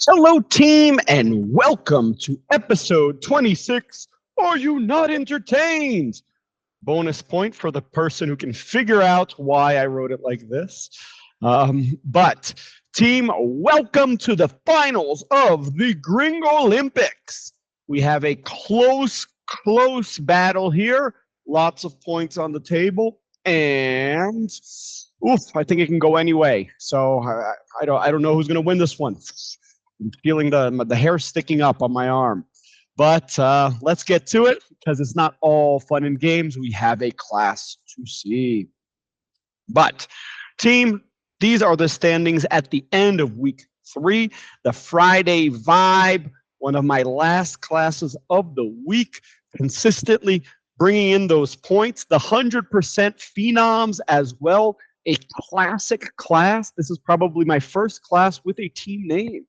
Hello, team, and welcome to episode 26. Are you not entertained? Bonus point for the person who can figure out why I wrote it like this. But, team, welcome to the finals of the GringOlympics. We have a close battle here. Lots of points on the table, and I think it can go any way. So I don't know who's going to win this one. I'm feeling the hair sticking up on my arm. But let's get to it, because it's not all fun and games. We have a class to see. But, team, these are the standings at the end of week 3, the Friday Vibe, one of my last classes of the week, consistently bringing in those points. The 100% Phenoms as well, a classic class. This is probably my first class with a team name,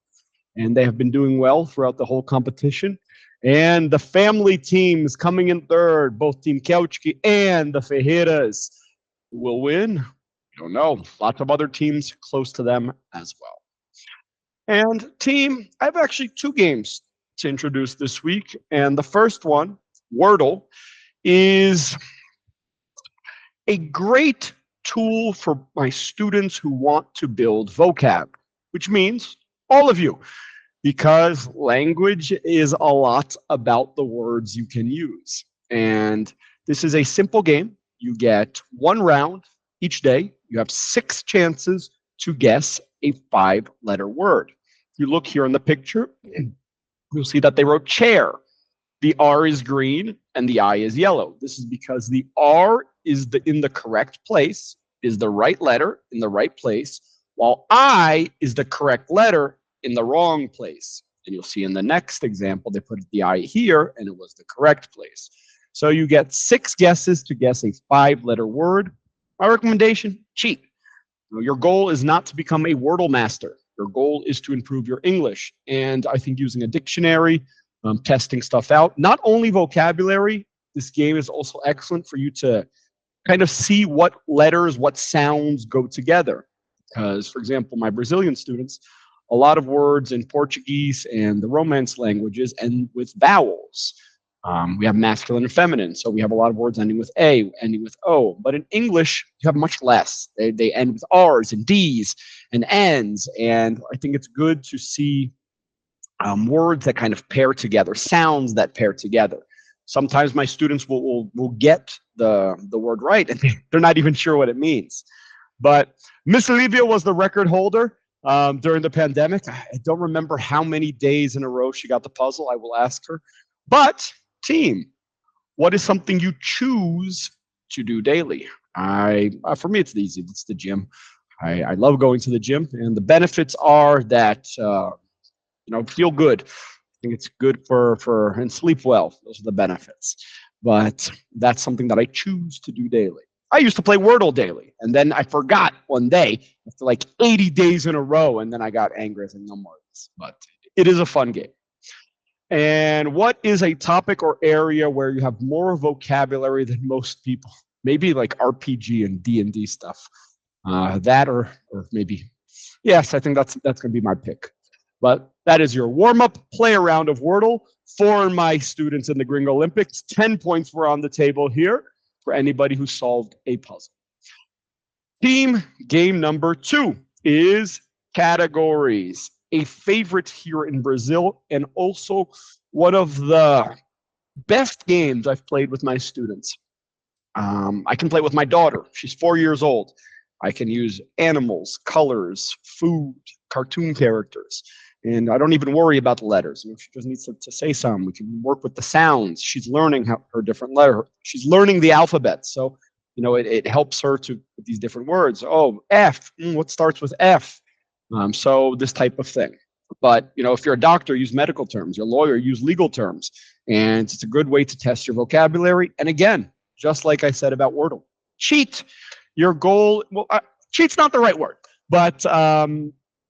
and they have been doing well throughout the whole competition. And the family teams coming in third, both Team Kauchki and the Ferreiras. Who will win? I don't know. Lots of other teams close to them as well. And team, I have actually 2 games to introduce this week. And the first one, Wordle, is a great tool for my students who want to build vocab, which means all of you, because language is a lot about the words you can use. And this is a simple game. You get 1 round each day. You have 6 chances to guess a 5-letter word. If you look here in the picture, you'll see that they wrote chair. The R is green and the I is yellow. This is because the R is in the correct place, is the right letter in the right place, while I is the correct letter in the wrong place. And you'll see in the next example, they put the I here and it was the correct place. So you get 6 guesses to guess a 5-letter word. My recommendation, cheat. Your goal is not to become a Wordle master. Your goal is to improve your English. And I think using a dictionary, testing stuff out, not only vocabulary, this game is also excellent for you to kind of see what letters, what sounds go together. Because, for example, my Brazilian students, a lot of words in Portuguese and the Romance languages end with vowels. We have masculine and feminine, so we have a lot of words ending with A, ending with O. But in English, you have much less. They end with R's and D's and N's. And I think it's good to see words that kind of pair together, sounds that pair together. Sometimes my students will get the word right, and they're not even sure what it means. But Miss Olivia was the record holder during the pandemic. I don't remember how many days in a row she got the puzzle. I will ask her. But, team, what is something you choose to do daily? For me, it's easy. It's the gym. I love going to the gym, and the benefits are that feel good. I think it's good for and sleep well. Those are the benefits. But that's something that I choose to do daily. I used to play Wordle daily, and then I forgot one day after like 80 days in a row, and then I got angry and no more. But it is a fun game. And what is a topic or area where you have more vocabulary than most people? Maybe like RPG and D&D stuff. That or maybe, yes, I think that's going to be my pick. But that is your warm-up play around of Wordle for my students in the GringOlympics. 10 points were on the table here for anybody who solved a puzzle. Team game number 2 is categories. A favorite here in Brazil, and also one of the best games I've played with my students. I can play with my daughter. She's 4 years old. I can use animals, colors, food, cartoon characters. And I don't even worry about the letters. If she just needs to say something, we can work with the sounds. She's learning her different letter. She's learning the alphabet. So, it helps her with these different words. Oh, F, what starts with F? So this type of thing. But, if you're a doctor, use medical terms. You're a lawyer, use legal terms. And it's a good way to test your vocabulary. And again, just like I said about Wordle, cheat. Your goal, cheat's not the right word, but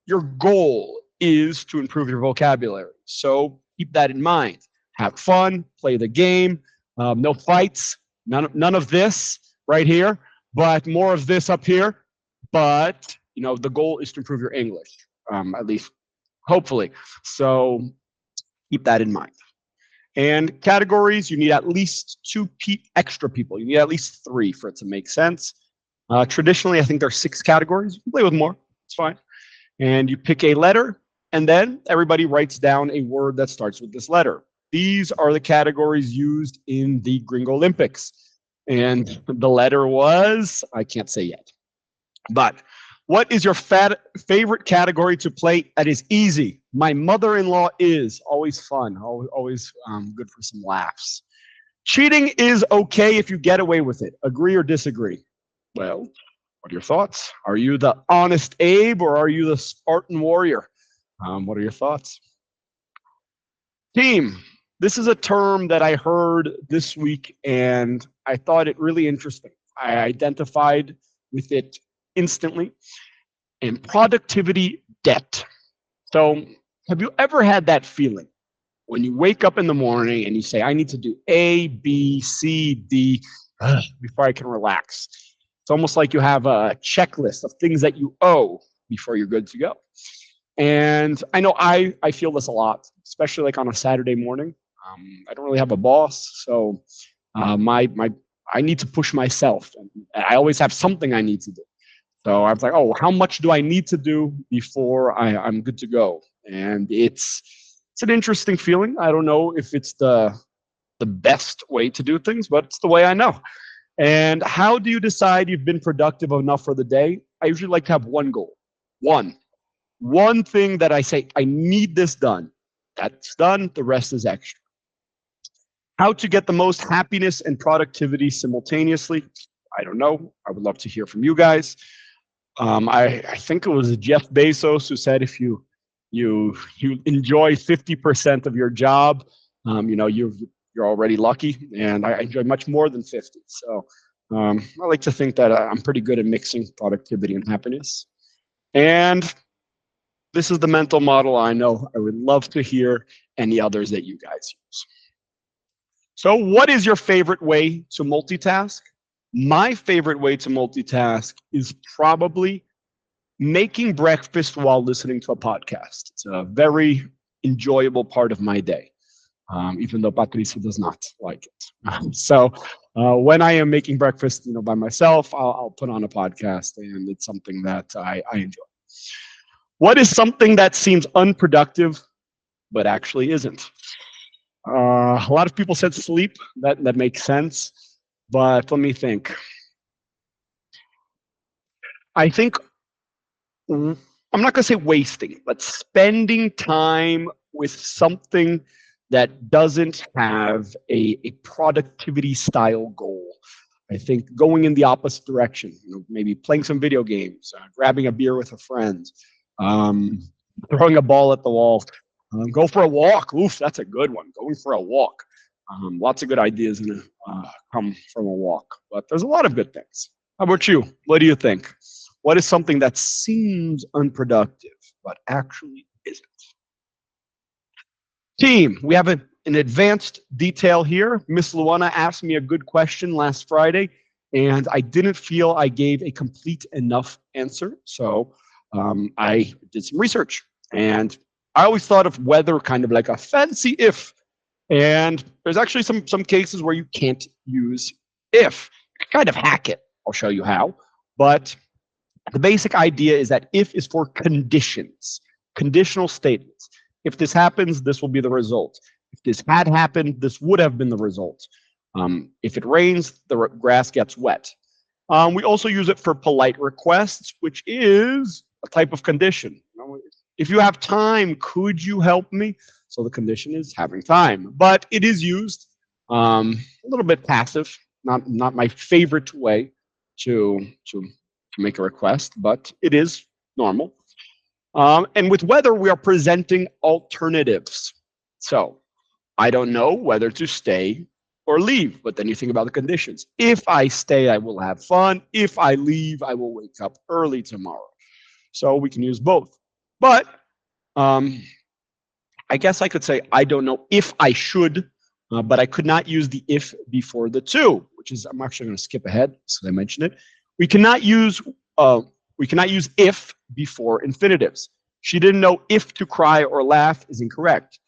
your goal is to improve your vocabulary. So keep that in mind. Have fun, play the game, no fights, none of this right here, but more of this up here. But, the goal is to improve your English, at least hopefully. So keep that in mind. And categories, you need at least two extra people. You need at least three for it to make sense. Traditionally, I think there are 6 categories. You can play with more. It's fine. And you pick a letter, and then everybody writes down a word that starts with this letter. These are the categories used in the GringOlympics. And the letter was, I can't say yet. But what is your favorite category to play that is easy? My mother-in-law is always fun, always good for some laughs. Cheating is okay if you get away with it. Agree or disagree? Well, what are your thoughts? Are you the honest Abe or are you the Spartan warrior? What are your thoughts? Team. This is a term that I heard this week and I thought it really interesting. I identified with it instantly. And productivity debt. So have you ever had that feeling when you wake up in the morning and you say, I need to do A, B, C, D before I can relax? It's almost like you have a checklist of things that you owe before you're good to go. And I know I feel this a lot, especially like on a Saturday morning. I don't really have a boss, so I need to push myself. And I always have something I need to do. So I was like, oh, how much do I need to do before I'm good to go? And it's an interesting feeling. I don't know if it's the best way to do things, but it's the way I know. And how do you decide you've been productive enough for the day? I usually like to have one goal. One thing that I say, I need this done. That's done. The rest is extra. How to get the most happiness and productivity simultaneously? I don't know. I would love to hear from you guys. I think it was Jeff Bezos who said if you enjoy 50% of your job, you're already lucky, and I enjoy much more than 50. So I like to think that I'm pretty good at mixing productivity and happiness. And this is the mental model I know. I would love to hear any others that you guys use. So what is your favorite way to multitask? My favorite way to multitask is probably making breakfast while listening to a podcast. It's a very enjoyable part of my day, even though Patricia does not like it. So when I am making breakfast, by myself, I'll put on a podcast, and it's something that I enjoy. What is something that seems unproductive, but actually isn't? A lot of people said sleep. That makes sense. But let me think. I think I'm not going to say wasting, but spending time with something that doesn't have a productivity style goal. I think going in the opposite direction, maybe playing some video games, grabbing a beer with a friend, throwing a ball at the wall, go for a walk. Oof, that's a good one. Going for a walk. Lots of good ideas come from a walk, but there's a lot of good things. How about you? What do you think? What is something that seems unproductive, but actually isn't? Team, we have an advanced detail here. Miss Luana asked me a good question last Friday, and I didn't feel I gave a complete enough answer. So I did some research, and I always thought of weather kind of like a fancy if. And there's actually some cases where you can't use if. You can kind of hack it. I'll show you how. But the basic idea is that if is for conditions, conditional statements. If this happens, this will be the result. If this had happened, this would have been the result. If it rains, the grass gets wet. We also use it for polite requests, which is a type of condition. If you have time, could you help me? So the condition is having time, but it is used a little bit passive, not my favorite way to make a request, but it is normal. And with weather, we are presenting alternatives. So I don't know whether to stay or leave, but then you think about the conditions. If I stay, I will have fun. If I leave, I will wake up early tomorrow. So we can use both. But I guess I could say, I don't know if I should, but I could not use the if before the to, which is, I'm actually going to skip ahead so I mentioned it. We cannot use if before infinitives. She didn't know if to cry or laugh is incorrect.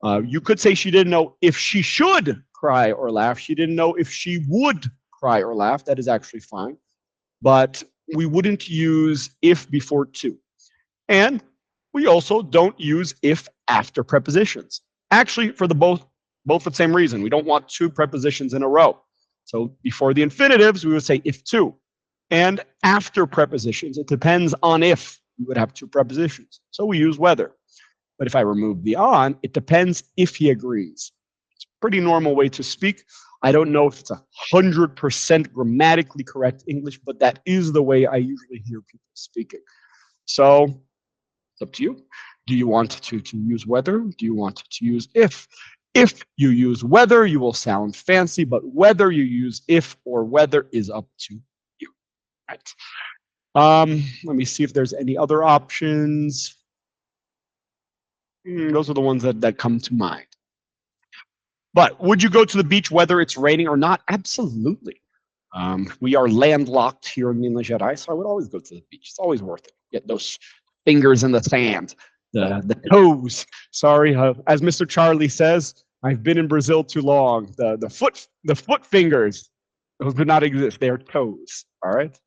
You could say she didn't know if she should cry or laugh. She didn't know if she would cry or laugh. That is actually fine. But we wouldn't use if before to. And we also don't use if after prepositions. Actually, for the both the same reason. We don't want two prepositions in a row. So before the infinitives, we would say if to. And after prepositions, it depends on if we would have two prepositions. So we use whether. But if I remove the on, it depends if he agrees. It's a pretty normal way to speak. I don't know if it's 100% grammatically correct English, but that is the way I usually hear people speaking. So it's up to you. Do you want to use whether? Do you want to use if? If you use whether, you will sound fancy, but whether you use if or whether is up to you. Right. Let me see if there's any other options. Those are the ones that come to mind. But would you go to the beach whether it's raining or not? Absolutely. We are landlocked here in Minas Gerais, so I would always go to the beach. It's always worth it. Get those fingers in the sand, the toes. Sorry, as Mr. Charlie says, I've been in Brazil too long. The foot fingers, those do not exist. They are toes. All right.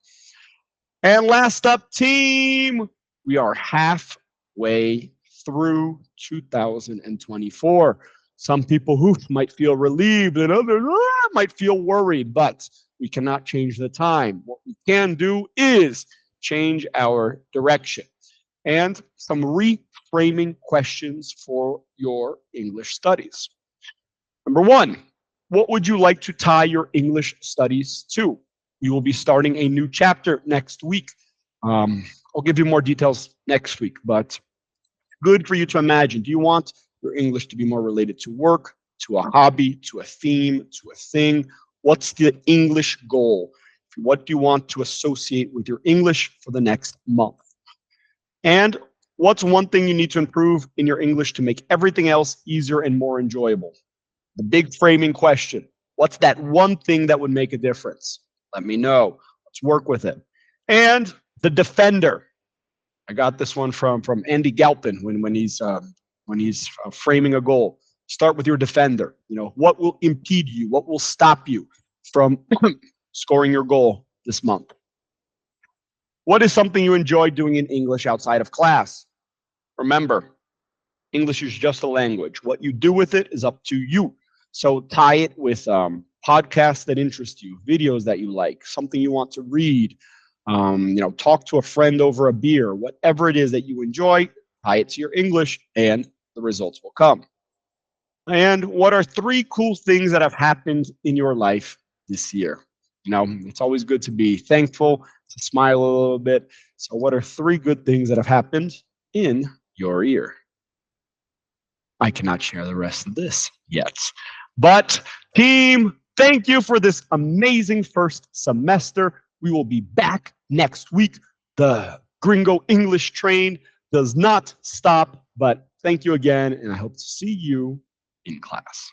And last up, team, we are halfway through 2024. Some people who might feel relieved and others might feel worried, but we cannot change the time. What we can do is change our direction. And some reframing questions for your English studies. Number one, what would you like to tie your English studies to? We will be starting a new chapter next week. I'll give you more details next week, but good for you to imagine. Do you want your English to be more related to work, to a hobby, to a theme, to a thing? What's the English goal? What do you want to associate with your English for the next month? And what's one thing you need to improve in your English to make everything else easier and more enjoyable? The big framing question. What's that one thing that would make a difference? Let me know. Let's work with it. And the defender. I got this one from Andy Galpin when he's framing a goal. Start with your defender. You know, what will impede you? What will stop you from scoring your goal this month? What is something you enjoy doing in English outside of class? Remember, English is just a language. What you do with it is up to you. So tie it with podcasts that interest you, videos that you like, something you want to read, talk to a friend over a beer, whatever it is that you enjoy, tie it to your English and the results will come. And what are 3 cool things that have happened in your life this year? You know, it's always good to be thankful, to smile a little bit. So what are 3 good things that have happened in your year? I cannot share the rest of this yet. But team, thank you for this amazing first semester. We will be back next week. The Gringo English train does not stop, but thank you again, and I hope to see you in class.